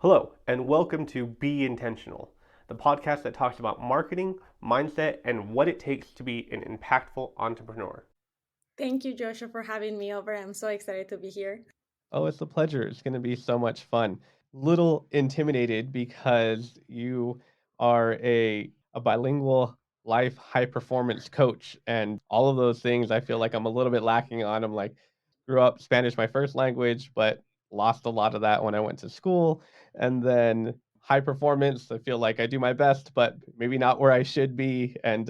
Hello, and welcome to Be Intentional, the podcast that talks about marketing, mindset, and what it takes to be an impactful entrepreneur. Thank you, Joshua, for having me over. I'm so excited to be here. Oh, it's a pleasure. It's going to be so much fun. Little intimidated because you are a bilingual life high performance coach and all of those things I feel like I'm a little bit lacking on. I'm like grew up Spanish my first language, but lost a lot of that when I went to school. And then high performance, I feel like I do my best, but maybe not where I should be. And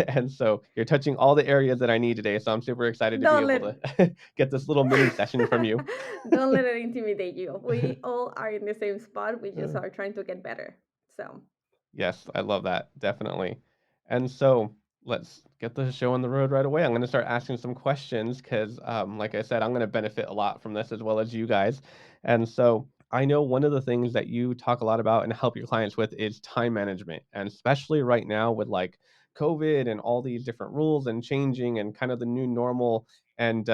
and so you're touching all the areas that I need today. So I'm super excited to be Don't able let to get this little mini session from you. don't let it intimidate you. We all are in the same spot. We just Uh, are trying to get better. So yes, I love that, definitely. And so let's get the show on the road right away. I'm going to start asking some questions because, like I said, I'm going to benefit a lot from this as well as you guys. And so I know one of the things that you talk a lot about and help your clients with is time management. And especially right now with like COVID and all these different rules and changing and kind of the new normal and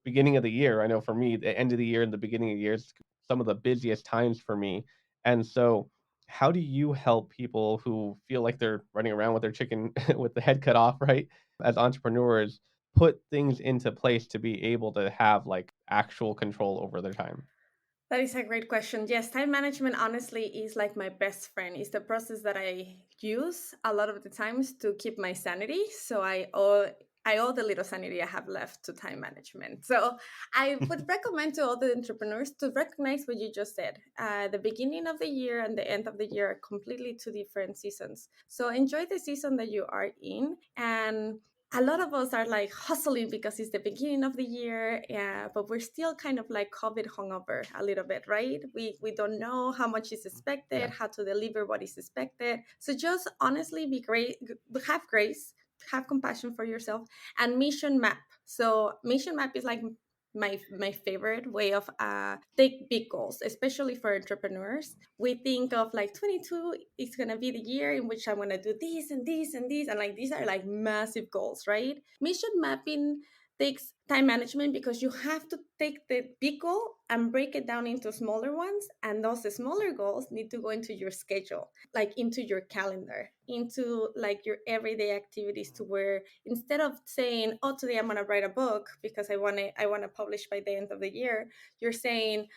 beginning of the year. I know for me, the end of the year and the beginning of the year is some of the busiest times for me. And so, how do you help people who feel like they're running around with their chicken with the head cut off, right? As entrepreneurs, put things into place to be able to have like actual control over their time? that is a great question. Yes, time management honestly is like my best friend. It's the process that I use a lot of the times to keep my sanity. So I owe the little sanity I have left to time management. So I would recommend to all the entrepreneurs to recognize what you just said. The beginning of the year and the end of the year are completely two different seasons. So enjoy the season that you are in, and a lot of us are like hustling because it's the beginning of the year, yeah, but we're still kind of like COVID hungover a little bit, right? We don't know how much is expected, Yeah. how to deliver what is expected. So just honestly be great, have grace, have compassion for yourself, and mission map. So mission map is like my favorite way of take big goals, especially for entrepreneurs. We think of like 22 is gonna be the year in which I'm gonna do this and this and this, and like these are like massive goals, right? Mission mapping takes time management because you have to take the big goal and break it down into smaller ones, and those smaller goals need to go into your schedule, like into your calendar, into like your everyday activities, to where instead of saying, oh, today I'm going to write a book because I want to publish by the end of the year, you're saying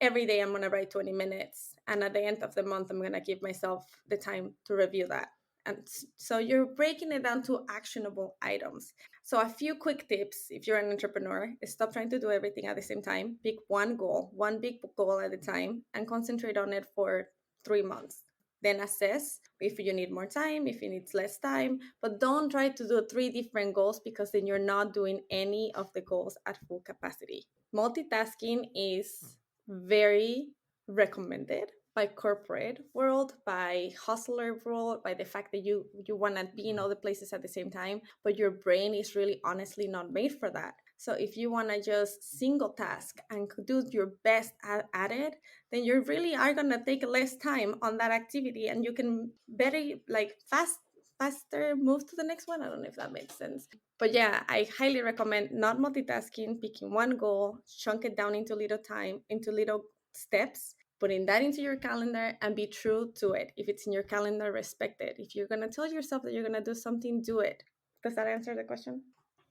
every day I'm going to write 20 minutes, and at the end of the month I'm going to give myself the time to review that. And so you're breaking it down to actionable items. So a few quick tips if you're an entrepreneur is stop trying to do everything at the same time. Pick one goal, one big goal at a time, and concentrate on it for 3 months. Then assess if you need more time, if you need less time, but don't try to do three different goals because then you're not doing any of the goals at full capacity. Multitasking is very recommended by corporate world, by hustler world, by the fact that you want to be in all the places at the same time, but your brain is really honestly not made for that. So if you want to just single task and do your best at it, then you really are going to take less time on that activity, and you can better, like, faster move to the next one. I don't know if that makes sense. But yeah, I highly recommend not multitasking, picking one goal, chunk it down into little time, into little steps, putting that into your calendar and be true to it. If it's in your calendar, respect it. If you're going to tell yourself that you're going to do something, do it. Does that answer the question?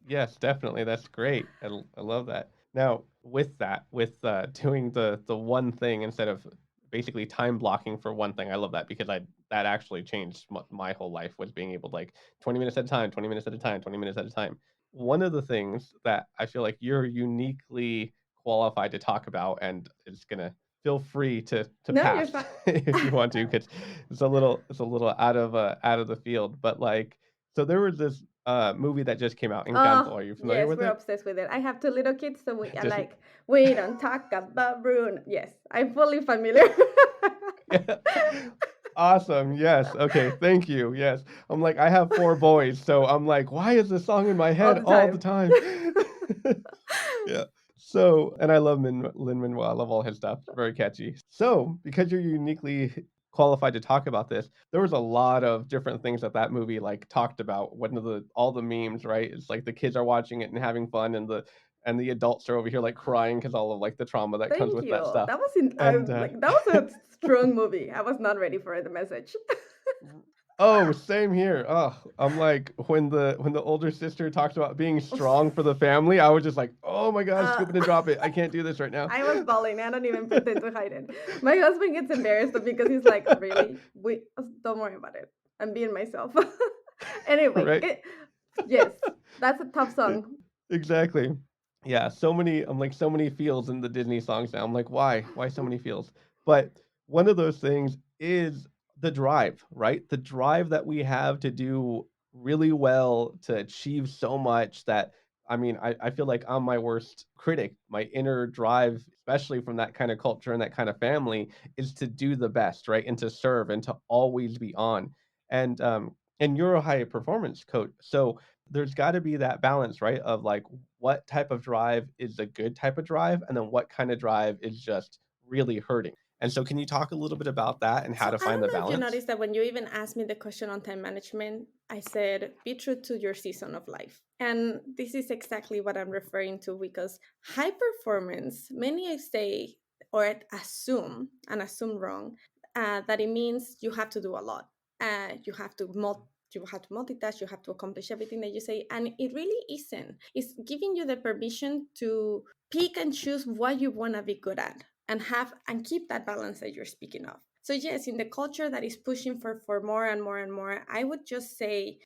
Yes, definitely. That's great. I love that. Now, with that, with doing the one thing instead of basically time blocking for one thing, I love that because I that actually changed my whole life was being able to like 20 minutes at a time, 20 minutes at a time, 20 minutes at a time. One of the things that I feel like you're uniquely qualified to talk about, and it's gonna feel free to No, you're pass fine. if you want to, because it's a little out of the field. But like, so there was this movie that just came out, Encanto. Oh, Are you familiar yes, with we're it? obsessed with it. I have two little kids, so we are Just like, we don't talk about Bruno. Yes, I'm fully familiar. yeah. Awesome. Yes. Okay. Thank you. Yes. I'm like, I have 4 boys, so I'm like, why is this song in my All head the all the time. time? Yeah. So, and I love Lin-Manuel. I love all his stuff. Very catchy. So, because you're uniquely qualified to talk about this, there was a lot of different things that movie like talked about. One of the all the memes, right? It's like the kids are watching it and having fun, and and the adults are over here like crying because all of like the trauma that comes Thank with that you. stuff. That was in And like that was a strong movie. I was not ready for the message. oh, same here. Oh, I'm like when the older sister talked about being strong for the family, I was just like, oh my god, uh, scoop it and drop it. I can't do this right now. I was bawling. I don't even pretend to hide it. My husband gets embarrassed because he's like, "Really? We don't worry about it. I'm being myself." Anyway, Right? yes, that's a tough song. Exactly. Yeah, so many I'm like, so many feels in the Disney songs now. I'm like, "Why? Why so many feels?" But one of those things is the drive, right? The drive that we have to do really well, to achieve so much that I mean, I feel like I'm my worst critic. My inner drive, especially from that kind of culture and that kind of family, is to do the best, right? And to serve and to always be on. And you're a high performance coach, so there's gotta be that balance, right, of, like, what type of drive is a good type of drive, and then what kinda drive is just really hurting. And so can you talk a little bit about that and how So to I find don't the know if you balance? noticed that when you even asked me the question on time management, I said, be true to your season of life. And this is exactly what I'm referring to because high performance, many say or assume wrong, that it means you have to do a lot. You have to multitask, you have to accomplish everything that you say. And it really isn't. It's giving you the permission to pick and choose what you want to be good at and have and keep that balance that you're speaking of. So yes, in the culture that is pushing for more and more and more, I would just say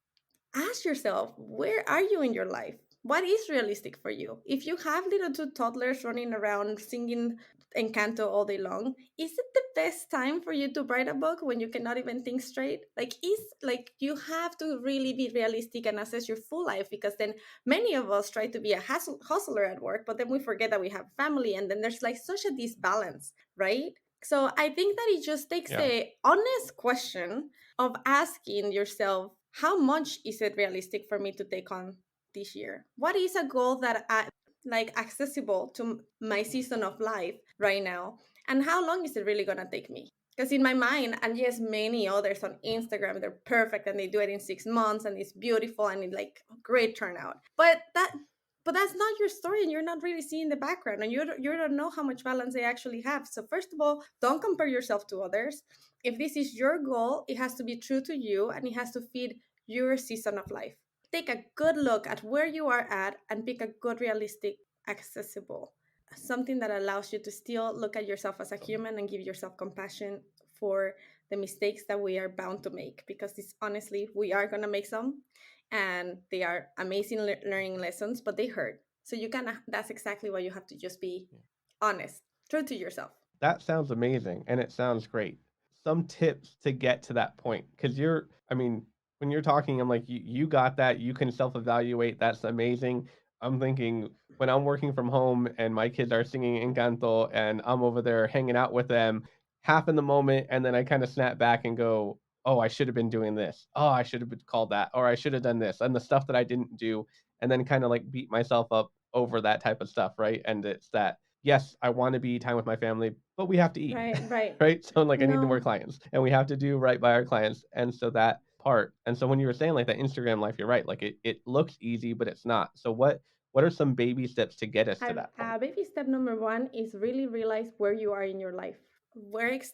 ask yourself, where are you in your life? What is realistic for you? If you have little two toddlers running around singing Encanto all day long, is it the best time for you to write a book when you cannot even think straight? Like, is like you have to really be realistic and assess your full life because then many of us try to be a hustler at work, but then we forget that we have family, and then there's like such a disbalance, right? So I think that it just takes Yeah. the honest question of asking yourself, how much is it realistic for me to take on this year? What is a goal that I like accessible to my season of life right now? And how long is it really gonna take me? Because in my mind, and yes, many others on Instagram, they're perfect and they do it in 6 months and it's beautiful and it's like great turnout. But that's not your story, and you're not really seeing the background, and you don't know how much balance they actually have. So first of all, don't compare yourself to others. If this is your goal, it has to be true to you and it has to fit your season of life. Take a good look at where you are at and pick a good, realistic, accessible, something that allows you to still look at yourself as a human and give yourself compassion for the mistakes that we are bound to make, because it's honestly, we are going to make some, and they are amazing learning lessons, but they hurt. So you can, that's exactly why you have to just be honest, true to yourself. That sounds amazing, and it sounds great. Some tips to get to that point, because I mean, when you're talking, I'm like, you got that, you can self-evaluate, that's amazing. I'm thinking when I'm working from home and my kids are singing Encanto and I'm over there hanging out with them, half in the moment, and then I kinda snap back and go, "Oh, I should have been doing this. Oh, I should have been called that, or I should have done this," and the stuff that I didn't do, and then kinda, like, beat myself up over that type of stuff, right? And it's that yes, I want to be time with my family, but we have to eat, Right, right. right? So like I need more No, clients and we have to do right by our clients. And so that part. And so when you were saying like that Instagram life, you're right. Like it looks easy, but it's not. So what are some baby steps to get us to that point? baby step number one is really realize where you are in your life.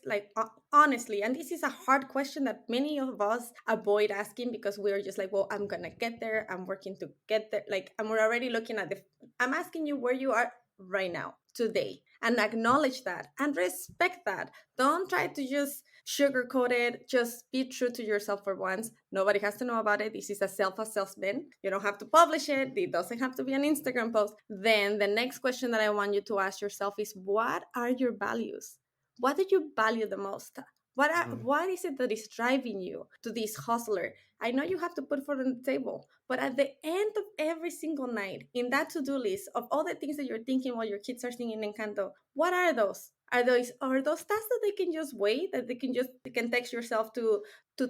Like honestly, and this is a hard question that many of us avoid asking because we're just like, well, I'm gonna get there. I'm working to get there. Like, and we're already looking at the. I'm asking you where you are right now, today, and acknowledge that and respect that. Don't try to just sugarcoat it. Just be true to yourself for once. Nobody has to know about it. This is a self-assessment. You don't have to publish it. It doesn't have to be an Instagram post. Then the next question that I want you to ask yourself is, what are your values? What do you value the most? Mhm. What is it that is driving you to this hustler? I know you have to put food on the table, but at the end of every single night, in that to-do list of all the things that you're thinking while your kids are singing Encanto, what are those? Are those tasks that they can just wait, that they can text yourself to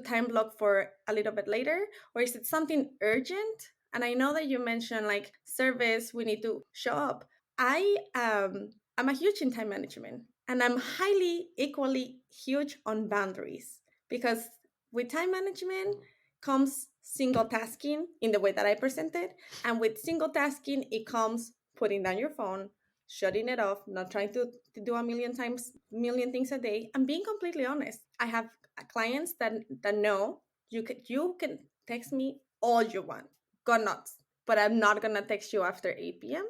time block for a little bit later, or is it something urgent? And I know that you mentioned like service, we need to show up. I'm a huge in time management, and I'm highly equally huge on boundaries, because with time management comes single tasking in the way that I present it, and with single tasking it comes putting down your phone, shutting it off, not trying to do a million things a day, and being completely honest. I have clients that know you can text me all you want, go nuts, but I'm not gonna text you after 8 p.m.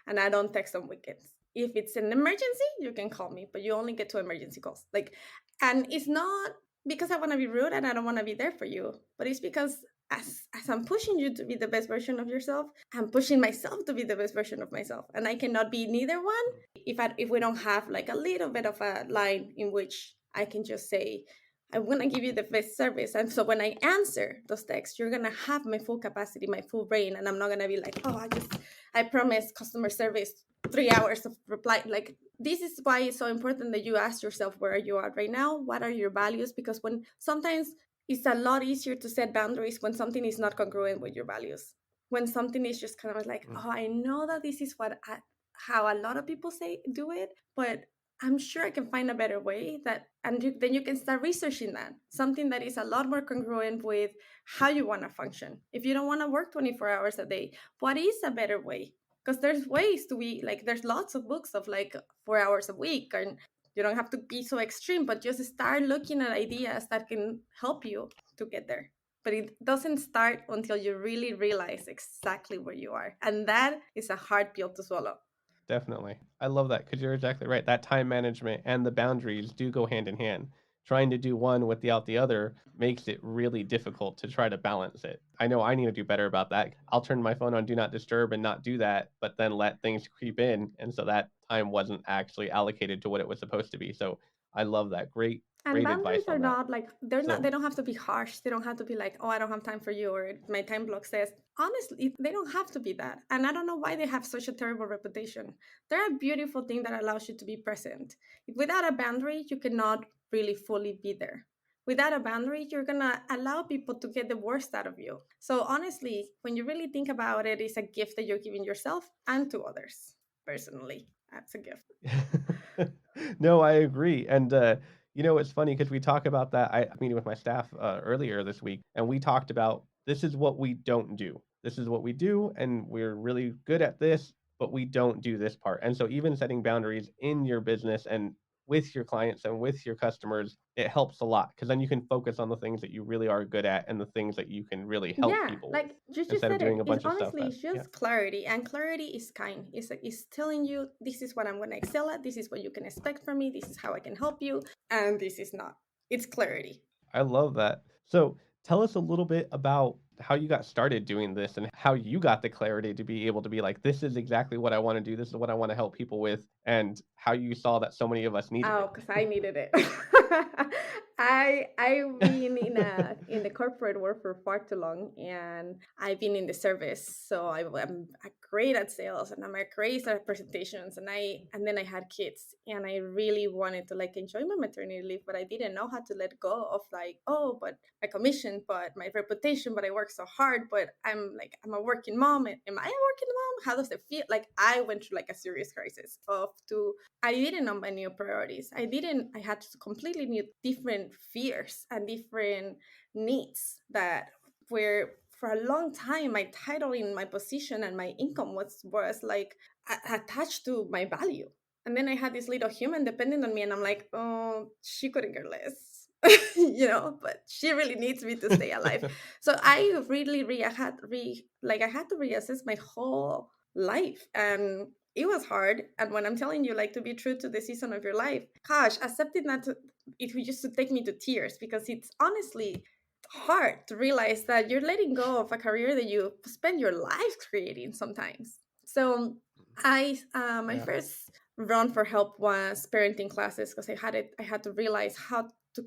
and I don't text on weekends. If it's an emergency, you can call me, but you only get to emergency calls. Like, and it's not because I want to be rude and I don't want to be there for you, but it's because as I'm pushing you to be the best version of yourself, I'm pushing myself to be the best version of myself, and I cannot be neither one if we don't have like a little bit of a line in which I can just say, I'm gonna give you the best service. And so when I answer those texts, you're gonna have my full capacity, my full brain, and I'm not gonna be like, oh, I promise customer service 3 hours of reply. Like, this is why it's so important that you ask yourself, where are you at right now? What are your values? Because when sometimes it's a lot easier to set boundaries when something is not congruent with your values. When something is just kind of like, Mm. oh, I know that this is how a lot of people say do it, but I'm sure I can find a better way then you can start researching that. Something that is a lot more congruent with how you want to function. If you don't want to work 24 hours a day, what is a better way? Because there's ways to be like, there's lots of books of like 4 hours a week, and you don't have to be so extreme, but just start looking at ideas that can help you to get there. But it doesn't start until you really realize exactly where you are. And that is a hard pill to swallow. Definitely. I love that because you're exactly right. That time management and the boundaries do go hand in hand. Trying to do one without the other makes it really difficult to try to balance it. I know I need to do better about that. I'll turn my phone on do not disturb and not do that, but then let things creep in. And so that time wasn't actually allocated to what it was supposed to be. So I love that. Great, And great advice boundaries are on that. not like, they're not, they So don't have to be harsh. They don't have to be like, oh, I don't have time for you, or my time block says. Honestly, they don't have to be that. And I don't know why they have such a terrible reputation. They're a beautiful thing that allows you to be present. Without a boundary, you cannot really fully be there. Without a boundary, you're gonna allow people to get the worst out of you. So honestly, when you really think about it, it's a gift that you're giving yourself and to others. Personally, that's a gift. no, I agree. And, it's funny because we talk about that. I meeting with my staff earlier this week, and we talked about this is what we don't do. This is what we do, and we're really good at this, but we don't do this part. And so, even setting boundaries in your business and with your clients and with your customers, it helps a lot because then you can focus on the things that you really are good at and the things that you can really help Yeah, people with like you just instead of said doing it. a It's bunch of stuff honestly, that, it's yeah. just clarity, and clarity is kind. It's telling you, this is what I'm going to excel at. This is what you can expect from me. This is how I can help you, and this is not. It's clarity. I love that. So tell us a little bit about how you got started doing this and how you got the clarity to be able to be like, this is exactly what I want to do. This is what I want to help people with, and how you saw that so many of us needed Oh, it. because I needed it. I've been in the corporate world for far too long, and I've been in the service. So I'm great at sales, and I'm a great at presentations, and then I had kids, and I really wanted to like enjoy my maternity leave, but I didn't know how to let go of like, oh, but my commission, but my reputation, but I work so hard, but I'm a working mom. Am I a working mom? How does it feel? Like, I went through like a serious crisis of to I didn't know my new priorities. I had completely new, different fears and different needs that were, for a long time, my title in my position and my income was like attached to my value. And then I had this little human depending on me, and I'm like, oh, she couldn't care less. But she really needs me to stay alive. So I really I had to reassess my whole life, and it was hard. And when I'm telling you, like, to be true to the season of your life, gosh, accepting it used to take me to tears, because it's honestly hard to realize that you're letting go of a career that you spend your life creating sometimes. So my Yeah. first run for help was parenting classes, because I had to realize how to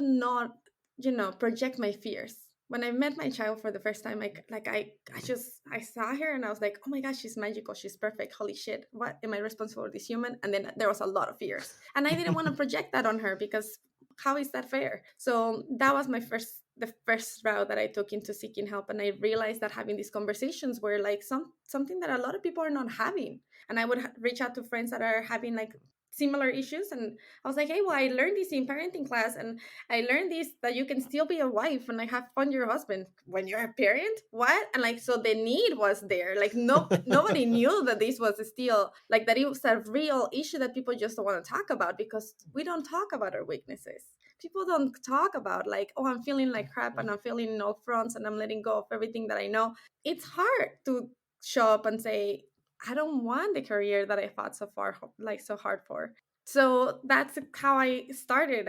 not project my fears. When I met my child for the first time, I saw her and I was like, oh my gosh, she's magical, she's perfect, holy shit, what am I responsible for this human? And then there was a lot of fears, and I didn't want to project that on her, because how is that fair? So that was the first route that I took into seeking help, and I realized that having these conversations were like something that a lot of people are not having. And I would reach out to friends that are having like similar issues. And I was like, hey, well, I learned this in parenting class, and I learned this, that you can still be a wife and like have fun your husband when you're a parent. What? And like, so the need was there. Like, nobody knew that this was still like that. It was a real issue that people just don't want to talk about, because we don't talk about our weaknesses. People don't talk about like, oh, I'm feeling like crap and I'm feeling in all fronts and I'm letting go of everything that I know. It's hard to show up and say, I don't want the career that I fought so far, like so hard for. So that's how I started.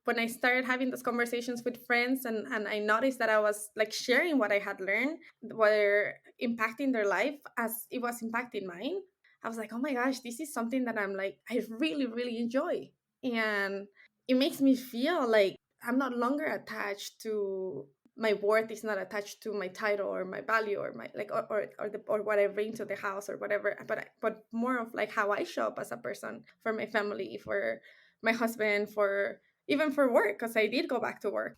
When I started having those conversations with friends, and I noticed that I was like sharing what I had learned, were impacting their life as it was impacting mine. I was like, oh my gosh, this is something that I'm like, I really, really enjoy. And it makes me feel like I'm not longer attached to, my worth is not attached to my title or my value or my like, or what I bring to the house or whatever, but more of like how I show up as a person for my family, for my husband, for even for work, because I did go back to work.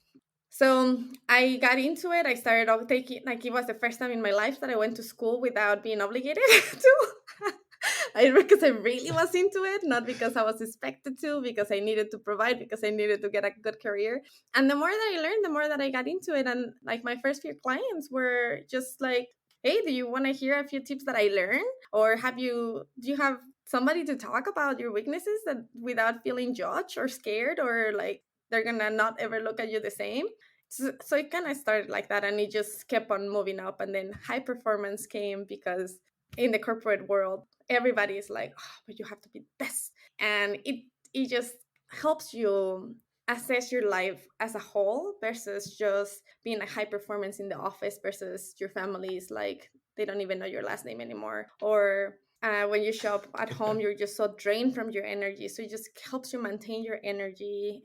So I got into it. I started off taking, like, it was the first time in my life that I went to school without being obligated to. Because I really was into it, not because I was expected to, because I needed to provide, because I needed to get a good career. And the more that I learned, the more that I got into it. And like my first few clients were just like, hey, do you want to hear a few tips that I learned? Or do you have somebody to talk about your weaknesses, that without feeling judged or scared, or like they're gonna not ever look at you the same? So it kind of started like that, and it just kept on moving up. And then high performance came, because in the corporate world, everybody is like, oh, but you have to be the best. And it just helps you assess your life as a whole, versus just being a high performance in the office, versus your family is like, they don't even know your last name anymore. Or when you show up at home, you're just so drained from your energy. So it just helps you maintain your energy,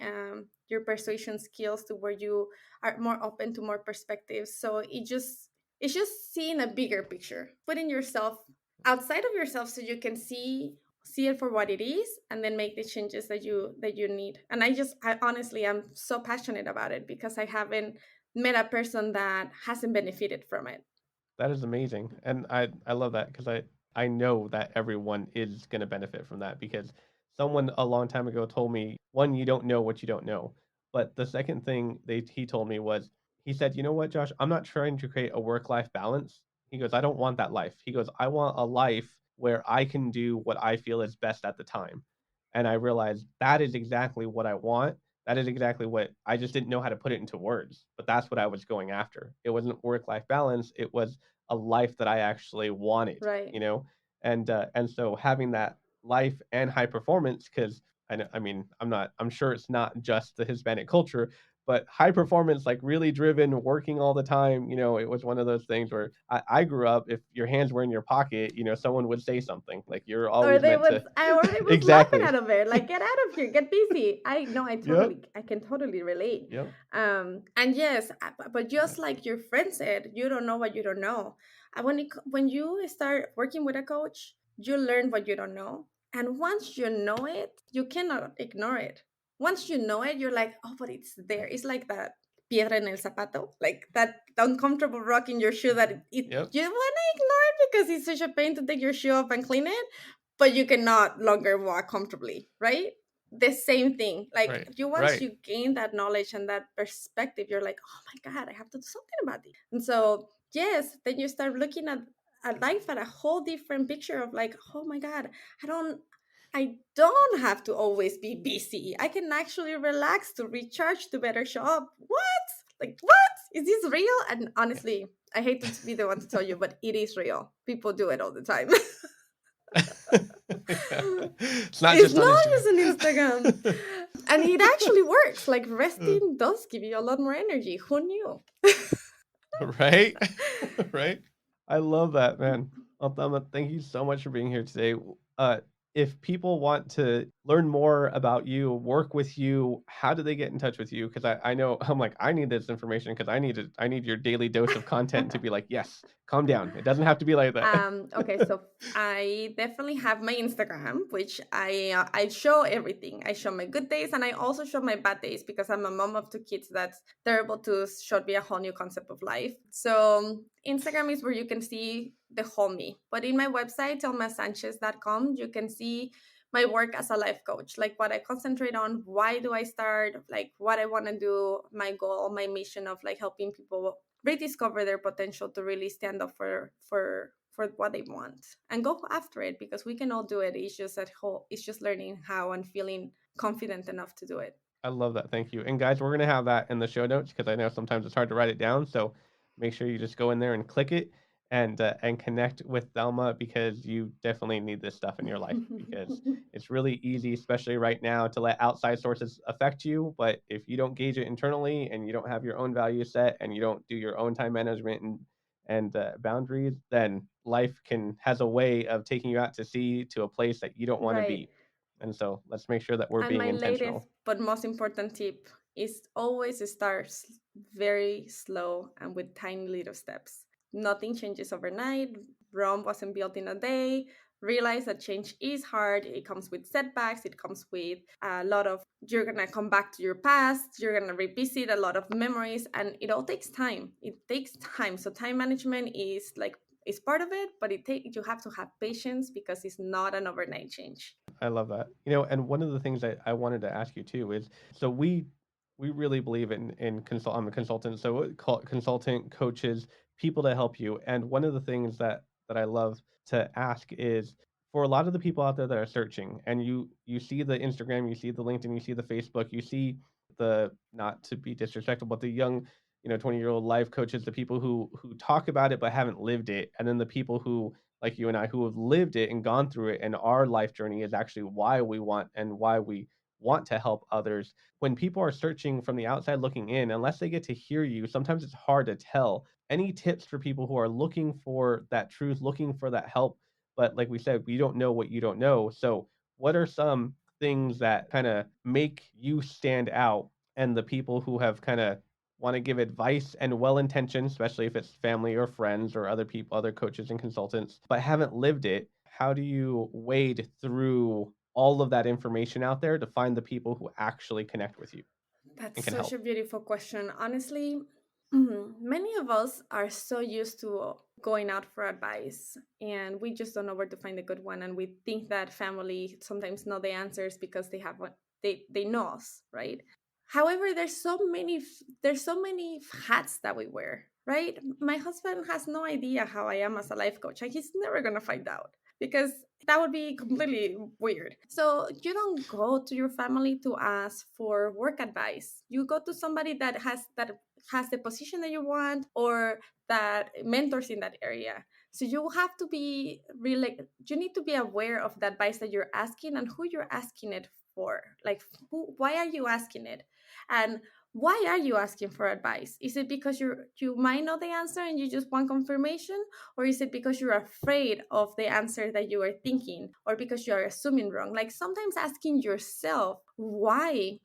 your persuasion skills, to where you are more open to more perspectives. So it's just seeing a bigger picture, putting yourself outside of yourself, so you can see it for what it is, and then make the changes that you need. And I honestly, I'm so passionate about it, because I haven't met a person that hasn't benefited from it. That is amazing, and I love that because I know that everyone is gonna benefit from that because someone a long time ago told me, "1, you don't know what you don't know." But the second thing he told me was, he said, "You know what, Josh? I'm not trying to create a work-life balance." He goes, "I don't want that life." He goes, "I want a life where I can do what I feel is best at the time." And I realized that is exactly what I want. That is exactly what I just didn't know how to put it into words, but that's what I was going after. It wasn't work-life balance, it was a life that I actually wanted, Right. you know? And so having that life and high performance, because I mean, I'm sure it's not just the Hispanic culture, but high performance, like really driven, working all the time, it was one of those things where I grew up, if your hands were in your pocket, someone would say something. Like you're Or always they meant would, to or they was laughing exactly. out of it, like, get out of here, get busy. I know, Yep. I can totally relate. Yep. And yes, but just like your friend said, you don't know what you don't know. And when you start working with a coach, you learn what you don't know. And once you know it, you cannot ignore it. Once you know it, you're like, oh, but it's there. It's like that piedra en el zapato, like that uncomfortable rock in your shoe, that Yep. you want to ignore it, because it's such a pain to take your shoe off and clean it, but you cannot longer walk comfortably, right? The same thing. Like, Right. you once Right. you gain that knowledge and that perspective, you're like, oh my God, I have to do something about this. And so, yes, then you start looking at life at a whole different picture of like, oh my God, I don't I don't have to always be busy. I can actually relax to recharge, to better show up. What? Like, what? Is this real? And Yeah. honestly, I hate to be the one to tell you, but it is real. People do it all the time. Yeah. It's not It's just on not Instagram. just an Instagram. And it actually works. Like, Uh, resting does give you a lot more energy. Who knew? right? Right? I love that, man. Altama, thank you so much for being here today. If people want to learn more about you, work with you, how do they get in touch with you? Because I know I'm like, I need this information because I need your daily dose of content to be like, yes, calm down. It doesn't have to be like that. Okay, so I definitely have my Instagram, which I show everything. I show my good days, and I also show my bad days, because I'm a mom of two kids. That's terrible to show me a whole new concept of life. So Instagram is where you can see the whole me. But in my website, telmasanchez.com, you can see my work as a life coach, like what I concentrate on, why do I start, like what I want to do, my goal, my mission of like helping people rediscover their potential to really stand up for what they want and go after it, because we can all do it. It's just at whole, it's just learning how and feeling confident enough to do it. I love that. Thank you. And guys, we're gonna have that in the show notes because I know sometimes it's hard to write it down. So make sure you just go in there and click it and connect with Thelma because you definitely need this stuff in your life because it's really easy, especially right now, to let outside sources affect you. But if you don't gauge it internally and you don't have your own value set and you don't do your own time management and boundaries, then life can has a way of taking you out to sea to a place that you don't want to Right. be. And so let's make sure that we're And being my latest intentional. but most important tip is always start very slow and with tiny little steps. Nothing changes overnight. Rome wasn't built in a day. Realize that change is hard. It comes with setbacks. It comes with a lot of, you're going to come back to your past. You're going to revisit a lot of memories, and it all takes time. It takes time. So time management is like, is part of it, but you have to have patience because it's not an overnight change. I love that. You know, and one of the things I wanted to ask you too is so we really believe in consult. I'm a consultant, so consultant, coaches, people to help you. And one of the things that I love to ask is for a lot of the people out there that are searching, and you see the Instagram, you see the LinkedIn, you see the Facebook, you see the not to be disrespectful, but the young 20-year-old life coaches, the people who talk about it but haven't lived it, and then the people who like you and I who have lived it and gone through it, and our life journey is actually why we want to help others. When people are searching from the outside looking in, unless they get to hear you, sometimes it's hard to tell. Any tips for people who are looking for that truth, looking for that help, but like we said, we don't know what you don't know. So, what are some things that kind of make you stand out and the people who have kind of want to give advice and well intentioned, especially if it's family or friends or other people, other coaches and consultants, but haven't lived it, how do you wade through all of that information out there to find the people who actually connect with you That's and can such help? a beautiful question. Honestly, many of us are so used to going out for advice, and we just don't know where to find a good one. And we think that family sometimes know the answers because they have what they know us, right? However, there's so many hats that we wear, right? My husband has no idea how I am as a life coach, and he's never gonna find out because that would be completely weird. So you don't go to your family to ask for work advice. You go to somebody that has the position that you want, or that mentors in that area. So you have to be really, you need to be aware of the advice that you're asking and who you're asking it for. Like, why are you asking it? And why are you asking for advice? Is it because you might know the answer and you just want confirmation, or is it because you're afraid of the answer that you are thinking, or because you are assuming wrong? Like, sometimes asking yourself why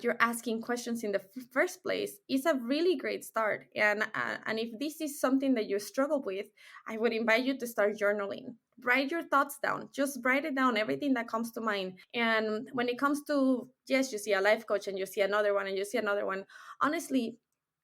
you're asking questions in the first place is a really great start. And if this is something that you struggle with, I would invite you to start journaling. Write your thoughts down. Just write it down, everything that comes to mind. And when it comes to, yes, you see a life coach and you see another one and you see another one, honestly,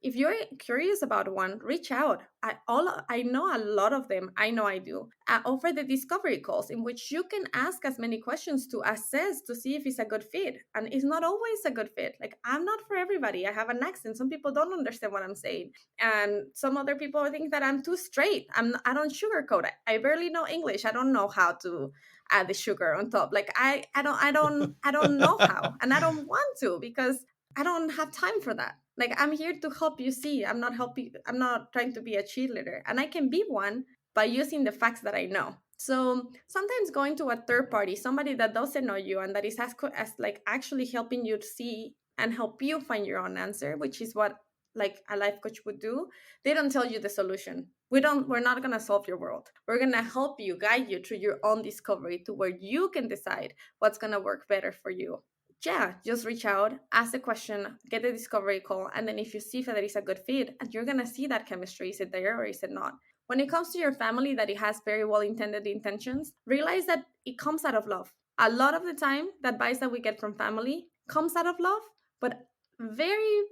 if you're curious about one, reach out. I know a lot of them. I know I do. Offer the discovery calls in which you can ask as many questions to assess to see if it's a good fit. And it's not always a good fit. Like, I'm not for everybody. I have an accent. Some people don't understand what I'm saying, and some other people think that I'm too straight. I don't sugarcoat it. I barely know English. I don't know how to add the sugar on top. Like, I don't know how, and I don't want to, because I don't have time for that. Like, I'm here to help you see. I'm not trying to be a cheerleader. And I can be one by using the facts that I know. So sometimes going to a third party, somebody that doesn't know you and that is as like actually helping you to see and help you find your own answer, which is what like a life coach would do. They don't tell you the solution. We're not gonna solve your world. We're gonna help you, guide you through your own discovery to where you can decide what's gonna work better for you. Yeah, just reach out, ask the question, get a discovery call, and then if you see that it is a good fit, and you're gonna see that chemistry, is it there or is it not? When it comes to your family that it has very well intended intentions, realize that it comes out of love. A lot of the time, the advice that we get from family comes out of love, but very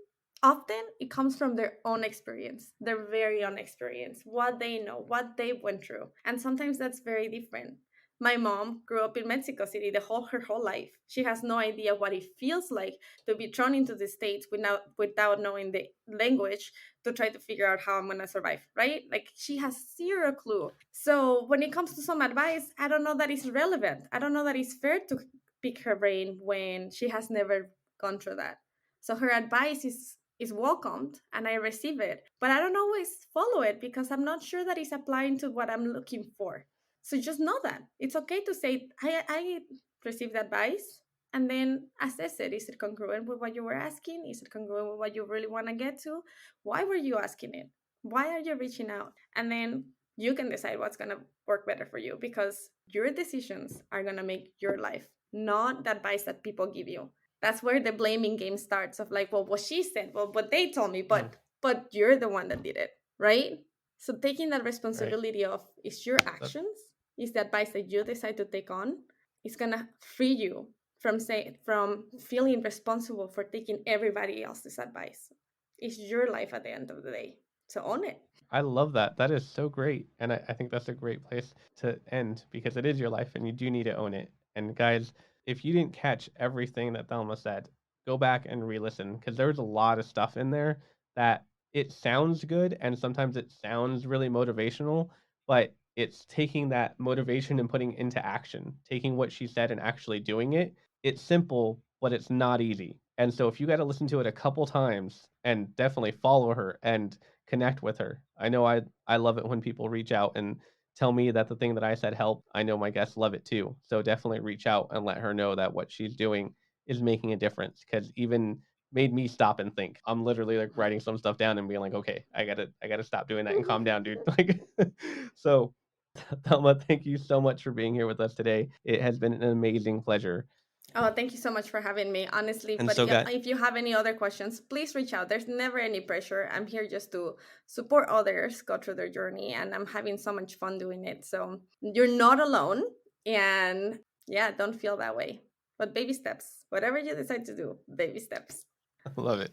often it comes from their own experience, their very own experience, what they know, what they went through. And sometimes that's very different. My mom grew up in Mexico City her whole life. She has no idea what it feels like to be thrown into the States without knowing the language to try to figure out how I'm gonna survive, right? Like she has zero clue. So when it comes to some advice, I don't know that it's relevant. I don't know that it's fair to pick her brain when she has never gone through that. So her advice is welcomed and I receive it, but I don't always follow it because I'm not sure that it's applying to what I'm looking for. So just know that it's okay to say, I received advice and then assess it. Is it congruent with what you were asking? Is it congruent with what you really want to get to? Why were you asking it? Why are you reaching out? And then you can decide what's going to work better for you because your decisions are going to make your life, not the advice that people give you. That's where the blaming game starts of like, well, what she said, well, what they told me, Mm, but you're the one that did it, right? So taking that right. responsibility of is your That actions, is the advice that you decide to take on, is gonna free you from feeling responsible for taking everybody else's advice. It's your life at the end of the day. So own it. I love that. That is so great. And I think that's a great place to end because it is your life and you do need to own it. And guys, if you didn't catch everything that Thelma said, go back and re-listen because there's a lot of stuff in there that it sounds good and sometimes it sounds really motivational, but it's taking that motivation and putting it into action, taking what she said and actually doing it. It's simple, but it's not easy. And so if you got to listen to it a couple times and definitely follow her and connect with her. I know I love it when people reach out and tell me that the thing that I said helped. I know my guests love it too. So definitely reach out and let her know that what she's doing is making a difference cuz even made me stop and think. I'm literally like writing some stuff down and being like, "Okay, I got to stop doing that and calm down, dude." Like so Thelma, thank you so much for being here with us today. It has been an amazing pleasure. Oh, thank you so much for having me. Honestly, And but so, yeah, got if you have any other questions, please reach out. There's never any pressure. I'm here just to support others go through their journey, and I'm having so much fun doing it. So you're not alone. And yeah, don't feel that way. But baby steps, whatever you decide to do, baby steps. I love it.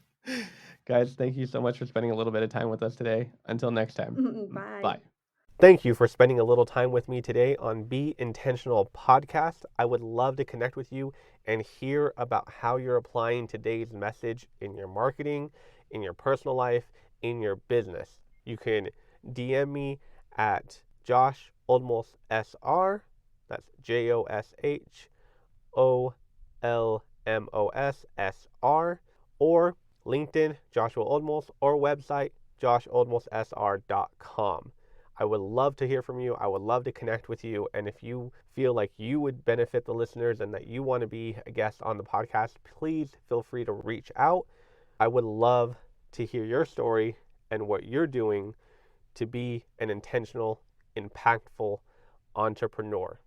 Guys, thank you so much for spending a little bit of time with us today. Until next time. Bye. Bye. Thank you for spending a little time with me today on Be Intentional podcast. I would love to connect with you and hear about how you're applying today's message in your marketing, in your personal life, in your business. You can DM me at Josh Oldmos SR. That's JoshOlmosSR, or LinkedIn, Joshua Oldmos, or website, josholdmossr.com. I would love to hear from you. I would love to connect with you. And if you feel like you would benefit the listeners and that you want to be a guest on the podcast, please feel free to reach out. I would love to hear your story and what you're doing to be an intentional, impactful entrepreneur.